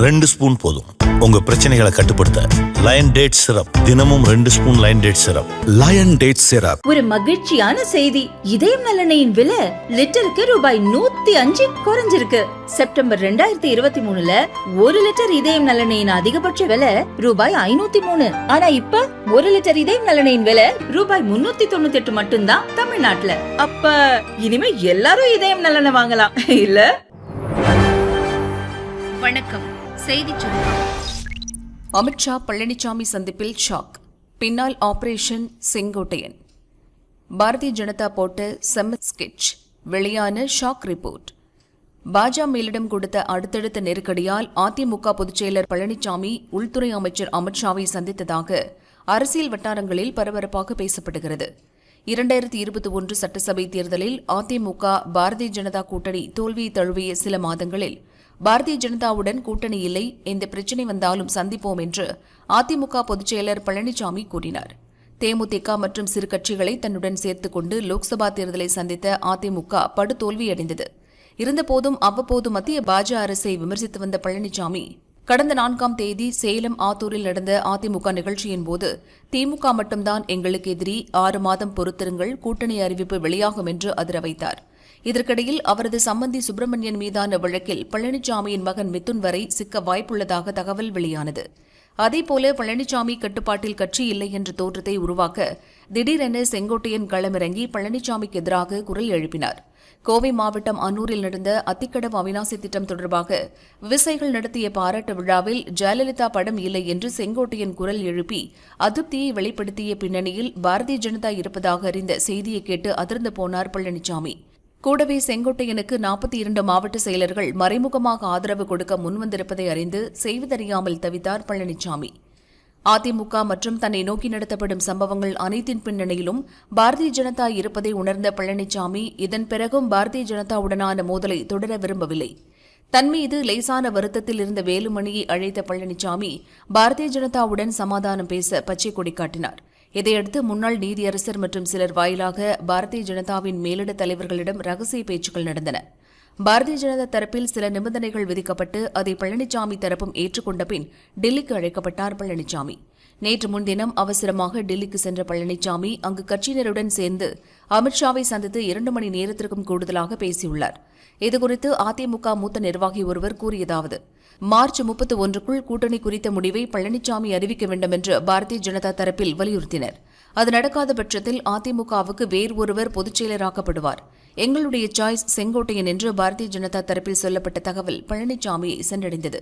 2 spoon போதும். உங்க பிரச்சனைகளை கட்டுப்படுத்த லயன் டேட் சிரப். தினமும் 2 spoon Lion date syrup. Lion date syrup. ஒரு மகிழ்ச்சியான செய்தி. இதயம் நலனையின் விலை லிட்டருக்கு ரூபாய் 105 குறைஞ்சிருக்கு. செப்டம்பர் 2023ல 1 லிட்டர் இதயம் நலனையின் அதிகபட்ச விலை ரூபாய் 503. ஆனா இப்ப 1 லிட்டர் இதயம் நலனையின் விலை ரூபாய் 398 மட்டும்தான் தமிழ்நாட்டுல. அப்ப இனிமே எல்லாரும் இதயம் நலனை வாங்கலாம் இல்ல? வணக்கம். செய்திச் சுருக்கம். அமித்ஷா பழனிசாமி சந்திப்பில் ஷாக். பின்னால் ஆபரேஷன் செங்கோட்டையன். பாரதிய ஜனதா போட்ட செம்ம ஸ்கெட்ச். வெளியான ஷாக் ரிப்போர்ட். பாஜக மேலிடம் கொடுத்த அடுத்தடுத்த நெருக்கடியால் அதிமுக பொதுச்செயலர் பழனிசாமி உள்துறை அமைச்சர் அமித்ஷாவை சந்தித்ததாக அரசியல் வட்டாரங்களில் பரபரப்பாக பேசப்படுகிறது. 2021 சட்டசபை தேர்தலில் அதிமுக பாரதிய ஜனதா கூட்டணி தோல்வியை தழுவிய சில மாதங்களில் பாரதிய ஜனதாவுடன் கூட்டணி இல்லை, எந்த பிரச்சினை வந்தாலும் சந்திப்போம் என்று அதிமுக பொதுச்செயலர் பழனிசாமி கூறினார். தேமுதிக மற்றும் சிறு கட்சிகளை தன்னுடன் சேர்த்துக் கொண்டு லோக்சபா தேர்தலை சந்தித்த அதிமுக படுதோல்வியடைந்தது. இருந்தபோதும் அவ்வப்போது மத்திய பாஜக அரசை விமர்சித்து வந்த பழனிசாமி கடந்த 4ஆம் தேதி சேலம் ஆத்தூரில் நடந்த அதிமுக நிகழ்ச்சியின் போது திமுக மட்டும்தான் எங்களுக்கு எதிரி, 6 மாதம் பொறுத்திருங்கள், கூட்டணி அறிவிப்பு வெளியாகும் என்று அதிர வைத்தார். இதற்கிடையில் அவரது சம்பந்தி சுப்பிரமணியன் மீதான வழக்கில் பழனிசாமியின் மகன் மிதுன் வரை சிக்க வாய்ப்புள்ளதாக தகவல் வெளியானது. அதேபோல பழனிசாமி கட்டுப்பாட்டில் கட்சி இல்லை என்ற தோற்றத்தை உருவாக்க திடீரென செங்கோட்டையன் களமிறங்கி பழனிசாமிக்கு எதிராக குரல் எழுப்பினார். கோவை மாவட்டம் அன்னூரில் நடந்த அத்திக்கடவு அவிநாசி திட்டம் தொடர்பாக விவசாயிகள் நடத்திய பாராட்டு விழாவில் ஜெயலலிதா படம் இல்லை என்று செங்கோட்டையன் குரல் எழுப்பி அதிருப்தியை வெளிப்படுத்திய பின்னணியில் பாரதிய ஜனதா இருப்பதாக அறிந்த செய்தியை கேட்டு அதிர்ந்து போனார் பழனிசாமி. கூடவே செங்கோட்டையனுக்கு 42 மாவட்ட செயலர்கள் மறைமுகமாக ஆதரவு கொடுக்க முன்வந்திருப்பதை அறிந்து செய்வதறியாமல் தவித்தார் பழனிசாமி. அதிமுக மற்றும் தன்னை நோக்கி நடத்தப்படும் சம்பவங்கள் அனைத்தின் பின்னணியிலும் பாரதிய ஜனதா இருப்பதை உணர்ந்த பழனிசாமி இதன் பிறகும் பாரதிய ஜனதாவுடனான மோதலை தொடர விரும்பவில்லை. தன்மீது லேசான வருத்தத்தில் இருந்த வேலுமணியை அழைத்த பழனிசாமி பாரதிய ஜனதாவுடன் சமாதானம் பேச பச்சை கொடி காட்டினார். இதையடுத்து முன்னாள் நீதியரசர் மற்றும் சிலர் வாயிலாக பாரதிய ஜனதாவின் மேலிட தலைவர்களிடம் ரகசிய பேச்சுக்கள் நடந்தன. பாரதிய ஜனதா தரப்பில் சில நிபந்தனைகள் விதிக்கப்பட்டு அதை பழனிசாமி தரப்பும் ஏற்றுக்கொண்ட பின் டெல்லிக்கு அழைக்கப்பட்டார் பழனிசாமி. நேற்று முன்தினம் அவசரமாக டெல்லிக்கு சென்ற பழனிசாமி அங்கு கட்சியினருடன் சேர்ந்து அமித்ஷாவை சந்தித்து 2 மணி நேரத்திற்கும் கூடுதலாக பேசியுள்ளார். இதுகுறித்து அதிமுக மூத்த நிர்வாகி ஒருவர் கூறியதாவது: மார்ச் 31க்குள் கூட்டணி குறித்த முடிவை பழனிசாமி அறிவிக்க வேண்டும் என்று பாரதிய ஜனதா தரப்பில் வலியுறுத்தினர். அது நடக்காத பட்சத்தில் அதிமுகவுக்கு வேறு ஒருவர் பொதுச்செயலராக்கப்படுவார். எங்களுடைய சாய்ஸ் செங்கோட்டையன் என்று பாரதிய ஜனதா தரப்பில் சொல்லப்பட்ட தகவல் பழனிசாமியை சென்றடைந்தது.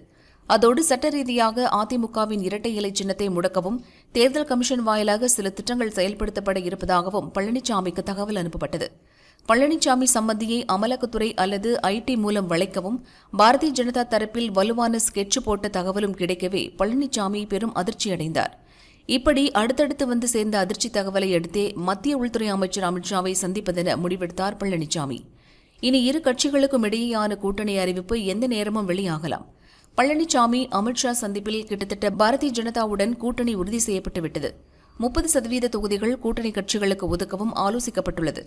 அதோடு சட்ட ரீதியாக அதிமுகவின் இரட்டை இலை சின்னத்தை முடக்கவும் தேர்தல் கமிஷன் வாயிலாக சில திட்டங்கள் செயல்படுத்தப்பட இருப்பதாகவும் பழனிசாமிக்கு தகவல் அனுப்பப்பட்டது. பழனிசாமி சம்பந்தியை அமலாக்கத்துறை அல்லது ஐடி மூலம் வளைக்கவும் பாரதிய ஜனதா தரப்பில் வலுவான ஸ்கெட்ச் போட்ட தகவலும் கிடைக்கவே பழனிசாமி பெரும் அதிர்ச்சியடைந்தார். இப்படி அடுத்தடுத்து வந்து சேர்ந்த அதிர்ச்சி தகவலை அடுத்தே மத்திய உள்துறை அமைச்சர் அமித்ஷாவை சந்திப்பதென முடிவெடுத்தார் பழனிசாமி. இனி இரு கட்சிகளுக்கும் இடையேயான கூட்டணி அறிவிப்பு எந்த நேரமும் வெளியாகலாம். பழனிசாமி அமித்ஷா சந்திப்பில் கிட்டத்தட்ட பாரதிய ஜனதாவுடன் கூட்டணி உறுதி செய்யப்பட்டுவிட்டது. 30% தொகுதிகள் கூட்டணி கட்சிகளுக்கு ஒதுக்கவும் ஆலோசிக்கப்பட்டுள்ளது.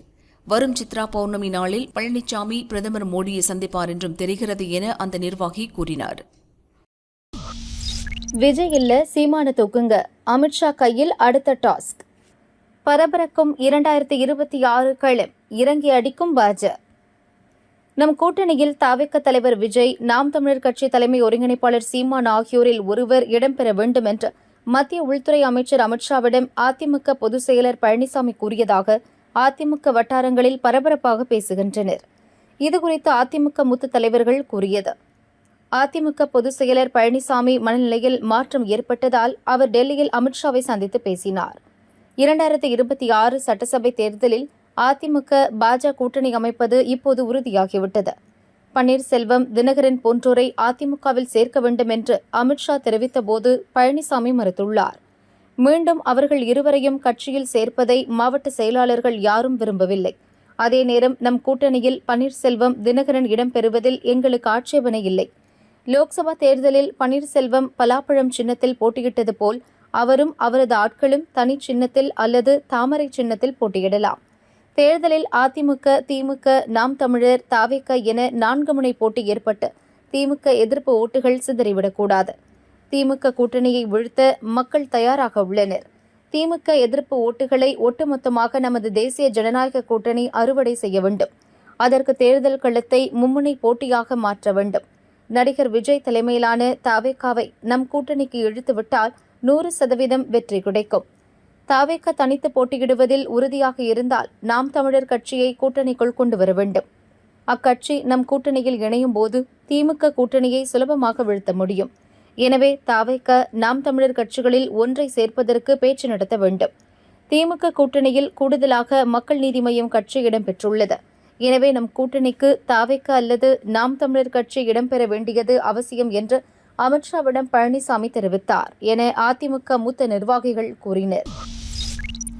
வரும் சித்ரா பௌர்ணமி நாளில் பழனிசாமி பிரதமர் மோடியை சந்திப்பார் என்றும் தெரிகிறது என அந்த நிர்வாகி கூறினார். விஜய் இல்ல சீமான தூக்குங்க, அமித்ஷா கையில் அடுத்த டாஸ்க். பரபரக்கும் 2026 களம், இறங்கி அடிக்கும் பாஜக. நம் கூட்டணியில் தவிக தலைவர் விஜய், நாம் தமிழர் கட்சி தலைமை ஒருங்கிணைப்பாளர் சீமான் ஆகியோரில் ஒருவர் இடம்பெற வேண்டும் என்று மத்திய உள்துறை அமைச்சர் அமித்ஷாவிடம் அதிமுக பொதுச் செயலர் பழனிசாமி கூறியதாக அதிமுக வட்டாரங்களில் பரபரப்பாக பேசுகின்றனர். இதுகுறித்து அதிமுக மூத்த தலைவர்கள் கூறியது: அதிமுக பொதுச் செயலர் பழனிசாமி மனநிலையில் மாற்றம் ஏற்பட்டதால் அவர் டெல்லியில் அமித்ஷாவை சந்தித்து பேசினார். 2026 சட்டசபை தேர்தலில் அதிமுக பாஜக கூட்டணி அமைப்பது இப்போது உறுதியாகிவிட்டது. பன்னீர்செல்வம், தினகரன் போன்றோரை அதிமுகவில் சேர்க்க வேண்டும் என்று அமித்ஷா தெரிவித்தபோது பழனிசாமி மறுத்துள்ளார். மீண்டும் அவர்கள் இருவரையும் கட்சியில் சேர்ப்பதை மாவட்ட செயலாளர்கள் யாரும் விரும்பவில்லை. அதே நேரம் நம் கூட்டணியில் பன்னீர்செல்வம், தினகரன் இடம்பெறுவதில் எங்களுக்கு ஆட்சேபனை இல்லை. லோக்சபா தேர்தலில் பன்னீர்செல்வம் பலாப்பழம் சின்னத்தில் போட்டியிட்டது போல் அவரும் அவரது ஆட்களும் தனி சின்னத்தில் அல்லது தாமரை சின்னத்தில் போட்டியிடலாம். தேர்தலில் அதிமுக, திமுக, நாம் தமிழர், தவிக என 4 முனை போட்டி ஏற்பட்டு திமுக எதிர்ப்பு ஓட்டுகள் சிதறிவிடக்கூடாது. திமுக கூட்டணியை வீழ்த்த மக்கள் தயாராக உள்ளனர். திமுக எதிர்ப்பு ஓட்டுகளை ஒட்டுமொத்தமாக நமது தேசிய ஜனநாயக கூட்டணி அறுவடை செய்ய வேண்டும். அதற்கு தேர்தல் களத்தை மும்முனை போட்டியாக மாற்ற வேண்டும். நடிகர் விஜய் தலைமையிலான தவேகாவை நம் கூட்டணிக்கு இழுத்துவிட்டால் 100% வெற்றி கிடைக்கும். தவேகா தனித்து போட்டியிடுவதில் உறுதியாக இருந்தால் நாம் தமிழர் கட்சியை கூட்டணிக்குள் கொண்டு வர வேண்டும். அக்கட்சி நம் கூட்டணியில் இணையும் போது திமுக கூட்டணியை சுலபமாக வீழ்த்த முடியும். எனவே தவேகா நாம் தமிழர் கட்சிகளில் ஒன்றை சேர்ப்பதற்கு பேச்சு நடத்த வேண்டும். திமுக கூட்டணியில் கூடுதலாக மக்கள் நீதி மய்யம் கட்சி இடம்பெற்றுள்ளது. எனவே நம் கூட்டணிக்கு தவேகா அல்லது நாம் தமிழர் கட்சி இடம்பெற வேண்டியது அவசியம் என்று அமித்ஷாவிடம் பழனிசாமி தெரிவித்தார் என அதிமுக மூத்த நிர்வாகிகள் கூறினர்.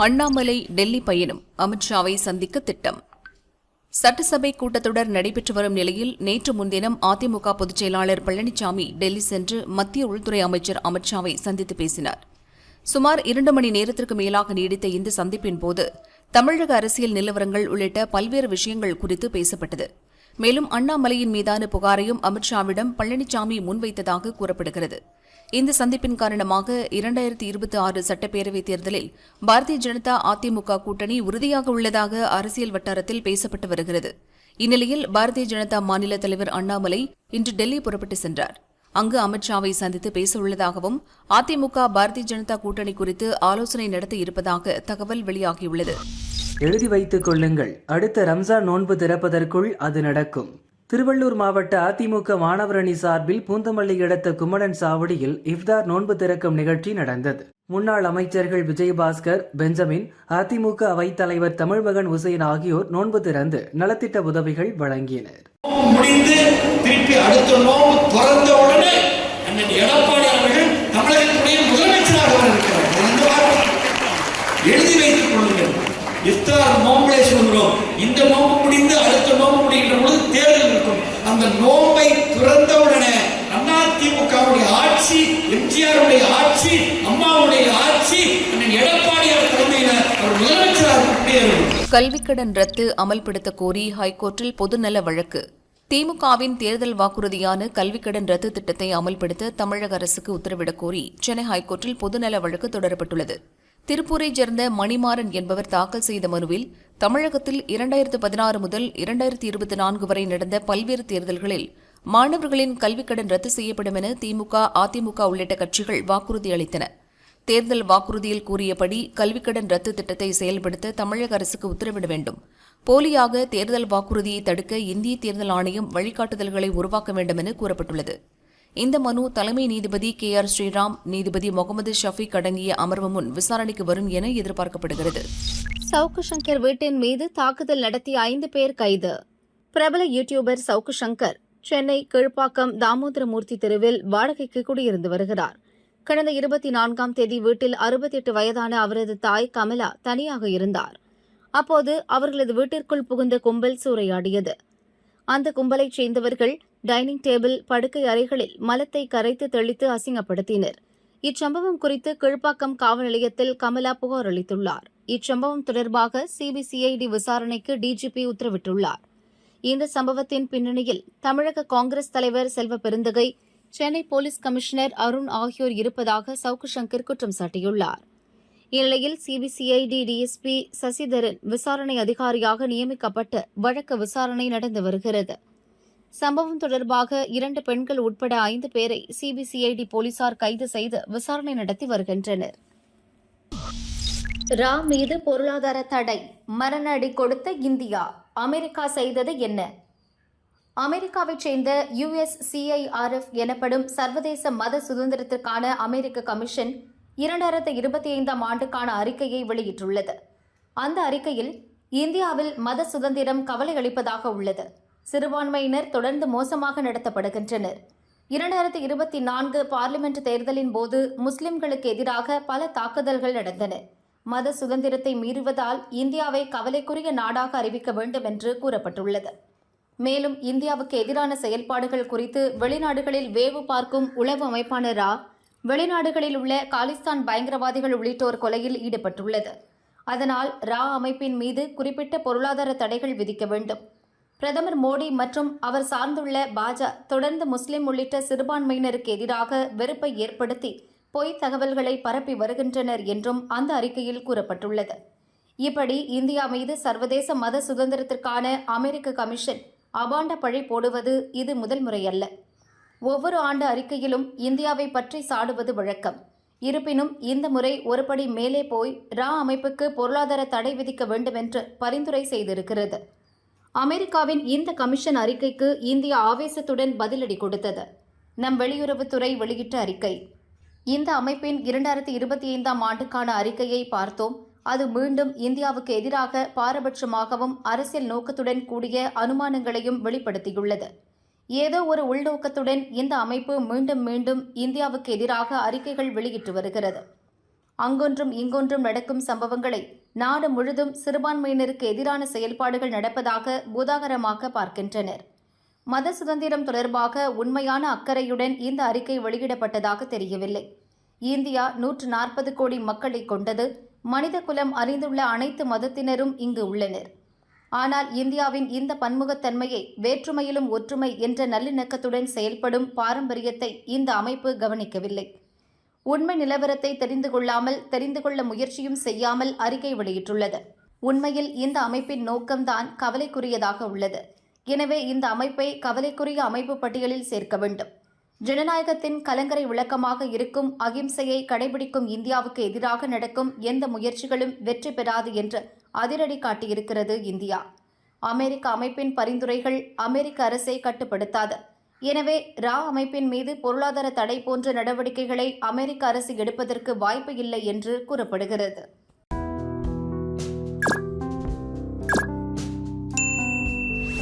அண்ணாமலை டெல்லி பயணம், அமித்ஷாவை சந்திக்க திட்டம். சட்டசபை கூட்டத்தொடர் நடைபெற்று வரும் நிலையில் நேற்று முன்தினம் அதிமுக பொதுச் செயலாளர் பழனிசாமி டெல்லி சென்று மத்திய உள்துறை அமைச்சர் அமித்ஷாவை சந்தித்து பேசினார். சுமார் 2 மணி நேரத்திற்கு மேலாக நீடித்த இந்த சந்திப்பின் போது தமிழக அரசியல் நிலவரங்கள் உள்ளிட்ட பல்வேறு விஷயங்கள் குறித்து பேசப்பட்டது. மேலும் அண்ணாமலையின் மீதான புகாரையும் அமித்ஷாவிடம் பழனிசாமி முன்வைத்ததாக கூறப்படுகிறது. இந்த சந்திப்பின் காரணமாக 2026 சட்டப்பேரவைத் தேர்தலில் பாரதிய ஜனதா அதிமுக கூட்டணி உறுதியாக உள்ளதாக அரசியல் வட்டாரத்தில் பேசப்பட்டு வருகிறது. இந்நிலையில் பாரதிய ஜனதா மாநில தலைவர் அண்ணாமலை இன்று டெல்லி புறப்பட்டு சென்றார். அங்கு அமித்ஷாவை சந்தித்து பேச உள்ளதாகவும் அதிமுக பாரதிய ஜனதா கூட்டணி குறித்து ஆலோசனை நடத்த இருப்பதாக தகவல் வெளியாகியுள்ளது. எழுதி வைத்துக் கொள்ளுங்கள், அடுத்த ரம்ஜான் நோன்பு திறப்பதற்குள் அது நடக்கும். திருவள்ளூர் மாவட்ட அதிமுக மாணவர் அணி சார்பில் பூந்தமல்லி அடுத்த குமணன் சாவடியில் இஃப்தார் நோன்பு திறக்கும் நிகழ்ச்சி நடந்தது. முன்னாள் அமைச்சர்கள் விஜயபாஸ்கர், பெஞ்சமின், அதிமுக அவைத்தலைவர் தமிழ்மகன் உசேன் ஆகியோர் நோன்பு திறந்து நலத்திட்ட உதவிகள் வழங்கினர். முடிந்து திருப்பி அடுத்த நோன்பு திறந்த உடனே அண்ணன் எடப்பாடி அவர்கள் தமிழகத்துடைய முதலமைச்சராக இருக்கிறார். எழுதி வைத்துக் கொள்ளுங்கள். இஃப்தார் நோன்பை சொல்கிறோம். இந்த நோன்பு முடிந்து அடுத்த நோன்பு முடிகின்ற பொழுது தேர்தல் இருக்கும். அந்த நோன்பை திறந்தவுடனே அதிமுகவுடைய ஆட்சி, எம்ஜிஆருடைய ஆட்சி, அம்மாவுடைய ஆட்சி, எடப்பாடியார் தலைமையினர் அவர் முதலமைச்சராக முன்னேறும். கல்விக்கடன் ரத்து அமல்படுத்த கோரி ஹைகோர்ட்டில் பொதுநல வழக்கு. திமுகவின் தேர்தல் வாக்குறுதியான கல்விக்கடன் ரத்து திட்டத்தை அமல்படுத்த தமிழக அரசுக்கு உத்தரவிடக் கோரி சென்னை ஹைகோர்ட்டில் பொதுநல வழக்கு தொடரப்பட்டுள்ளது. திருப்பூரைச் சேர்ந்த மணிமாறன் என்பவர் தாக்கல் செய்த மனுவில் தமிழகத்தில் 2016 முதல் 2024 வரை நடந்த பல்வேறு தேர்தல்களில் மாணவர்களின் கல்விக்கடன் ரத்து செய்யப்படும் என திமுக, அதிமுக உள்ளிட்ட கட்சிகள் வாக்குறுதி அளித்தன. தேர்தல் வாக்குறுதியில் கூறியபடி கல்விக்கடன் ரத்து திட்டத்தை செயல்படுத்த தமிழக அரசுக்கு உத்தரவிட வேண்டும். போலியாக தேர்தல் வாக்குறுதியை தடுக்க இந்திய தேர்தல் ஆணையம் வழிகாட்டுதல்களை உருவாக்க வேண்டும் என கூறப்பட்டுள்ளது. இந்த மனு தலைமை நீதிபதி KR ஸ்ரீராம், நீதிபதி முகமது ஷஃபீக் அடங்கிய அமர்வு முன் விசாரணைக்கு வரும் என எதிர்பார்க்கப்படுகிறது. சவுக்கு சங்கர் வீட்டின் மீது தாக்குதல் நடத்திய 5 பேர் கைது. பிரபல யூடியூபர் சவுக்கு சங்கர் சென்னை கீழ்ப்பாக்கம் தாமோதரமூர்த்தி தெருவில் வாடகைக்கு குடியிருந்து வருகிறார். கடந்த 24ஆம் தேதி வீட்டில் 68 வயதான அவரது தாய் கமலா தனியாக இருந்தார். அப்போது அவர்களது வீட்டிற்குள் புகுந்த கும்பல் சூறையாடியது. அந்த கும்பலைச் சேர்ந்தவர்கள் டைனிங் டேபிள், படுக்கை அறைகளில் மலத்தை கரைத்து தெளித்து அசிங்கப்படுத்தினர். இச்சம்பவம் குறித்து கீழ்ப்பாக்கம் காவல் நிலையத்தில் கமலா புகார் அளித்துள்ளார். இச்சம்பவம் தொடர்பாக CBCID விசாரணைக்கு DGP உத்தரவிட்டுள்ளார். இந்த சம்பவத்தின் பின்னணியில் தமிழக காங்கிரஸ் தலைவர் செல்வ பெருந்தகை, சென்னை போலீஸ் கமிஷனர் அருண் ஆகியோர் இருப்பதாக சவுக்கு சங்கர் குற்றம் சாட்டியுள்ளார். இந்நிலையில் CBCID DSP சசிதரன் விசாரணை அதிகாரியாக நியமிக்கப்பட்டு வழக்கு விசாரணை நடந்து வருகிறது. சம்பவம் தொடர்பாக 2 பெண்கள் உட்பட 5 பேரை CBCID போலீசார் கைது செய்து விசாரணை நடத்தி வருகின்றனர். ரா மீது பொருளாதார தடை, மரண அடி கொடுத்த இந்தியா, அமெரிக்கா செய்தது என்ன? அமெரிக்காவைச் சேர்ந்த USCIRF எனப்படும் சர்வதேச மத சுதந்திரத்திற்கான அமெரிக்க கமிஷன் 2025ஆம் ஆண்டுக்கான அறிக்கையை வெளியிட்டுள்ளது. அந்த அறிக்கையில் இந்தியாவில் மத சுதந்திரம் கவலை அளிப்பதாக உள்ளது. சிறுபான்மையினர் தொடர்ந்து மோசமாக நடத்தப்படுகின்றனர். 2024 பார்லிமெண்ட் தேர்தலின் போது முஸ்லிம்களுக்கு எதிராக பல தாக்குதல்கள் நடந்தன. மத சுதந்திரத்தை மீறுவதால் இந்தியாவை கவலைக்குரிய நாடாக அறிவிக்க வேண்டும் என்று கூறப்பட்டுள்ளது. மேலும் இந்தியாவுக்கு எதிரான செயல்பாடுகள் குறித்து வெளிநாடுகளில் வேவு பார்க்கும் உளவு அமைப்பான ரா, வெளிநாடுகளில் உள்ள காலிஸ்தான் பயங்கரவாதிகள் உள்ளிட்டோர் கொலையில் ஈடுபட்டுள்ளது. அதனால் ரா அமைப்பின் மீது குறிப்பிட்ட பொருளாதார தடைகள் விதிக்க வேண்டும். பிரதமர் மோடி மற்றும் அவர் சார்ந்துள்ள பாஜக தொடர்ந்து முஸ்லிம் உள்ளிட்ட சிறுபான்மையினருக்கு எதிராக வெறுப்பை ஏற்படுத்தி பொய் தகவல்களை பரப்பி வருகின்றனர் என்றும் அந்த அறிக்கையில் கூறப்பட்டுள்ளது. இப்படி இந்தியா மீது சர்வதேச மத சுதந்திரத்திற்கான அமெரிக்க கமிஷன் அபாண்ட பழி போடுவது இது முதல் முறையல்ல. ஒவ்வொரு ஆண்டு அறிக்கையிலும் இந்தியாவை பற்றி சாடுவது வழக்கம். இருப்பினும் இந்த முறை ஒருபடி மேலே போய் அமைப்புக்கு பொருளாதார தடை விதிக்க வேண்டுமென்று பரிந்துரை செய்திருக்கிறது. அமெரிக்காவின் இந்த கமிஷன் அறிக்கைக்கு இந்தியா ஆவேசத்துடன் பதிலடி கொடுத்தது. நம் வெளியுறவுத்துறை வெளியிட்ட அறிக்கை. இந்த அமைப்பின் 2025ஆம் ஆண்டுக்கான அறிக்கையை பார்த்தோம். அது மீண்டும் இந்தியாவுக்கு எதிராக பாரபட்சமாகவும் அரசியல் நோக்கத்துடன் கூடிய அனுமானங்களையும் வெளிப்படுத்தியுள்ளது. ஏதோ ஒரு உள்நோக்கத்துடன் இந்த அமைப்பு மீண்டும் மீண்டும் இந்தியாவுக்கு எதிராக அறிக்கைகள் வெளியிட்டு வருகிறது. அங்கொன்றும் இங்கொன்றும் நடக்கும் சம்பவங்களை நாடு முழுதும் சிறுபான்மையினருக்கு எதிரான செயல்பாடுகள் நடப்பதாக பூதாகரமாக பார்க்கின்றனர். மத சுதந்திரம் தொடர்பாக உண்மையான அக்கறையுடன் இந்த அறிக்கை வெளியிடப்பட்டதாக தெரியவில்லை. இந்தியா 140 கோடி மக்களை கொண்டது. மனித குலம் அறிந்துள்ள அனைத்து மதத்தினரும் இங்கு உள்ளனர். ஆனால் இந்தியாவின் இந்த பன்முகத்தன்மையை வேற்றுமையிலும் ஒற்றுமை என்ற நல்லிணக்கத்துடன் செயல்படும் பாரம்பரியத்தை இந்த அமைப்பு கவனிக்கவில்லை. உண்மை நிலவரத்தை தெரிந்து கொள்ள முயற்சியும் செய்யாமல் அறிக்கை வெளியிட்டுள்ளது. உண்மையில் இந்த அமைப்பின் நோக்கம்தான் கவலைக்குரியதாக உள்ளது. எனவே இந்த அமைப்பை கவலைக்குரிய அமைப்பு பட்டியலில் சேர்க்க வேண்டும். ஜனநாயகத்தின் கலங்கரை விளக்கமாக இருக்கும் அகிம்சையை கடைபிடிக்கும் இந்தியாவுக்கு எதிராக நடக்கும் எந்த முயற்சிகளும் வெற்றி பெறாது என்று அதிரடி காட்டியிருக்கிறது இந்தியா. அமெரிக்க அமைப்பின் பரிந்துரைகள் அமெரிக்க அரசை கட்டுப்படுத்தாது. எனவே அமைப்பின் மீது பொருளாதார தடை போன்ற நடவடிக்கைகளை அமெரிக்க அரசு எடுப்பதற்கு வாய்ப்பு இல்லை என்று கூறப்படுகிறது.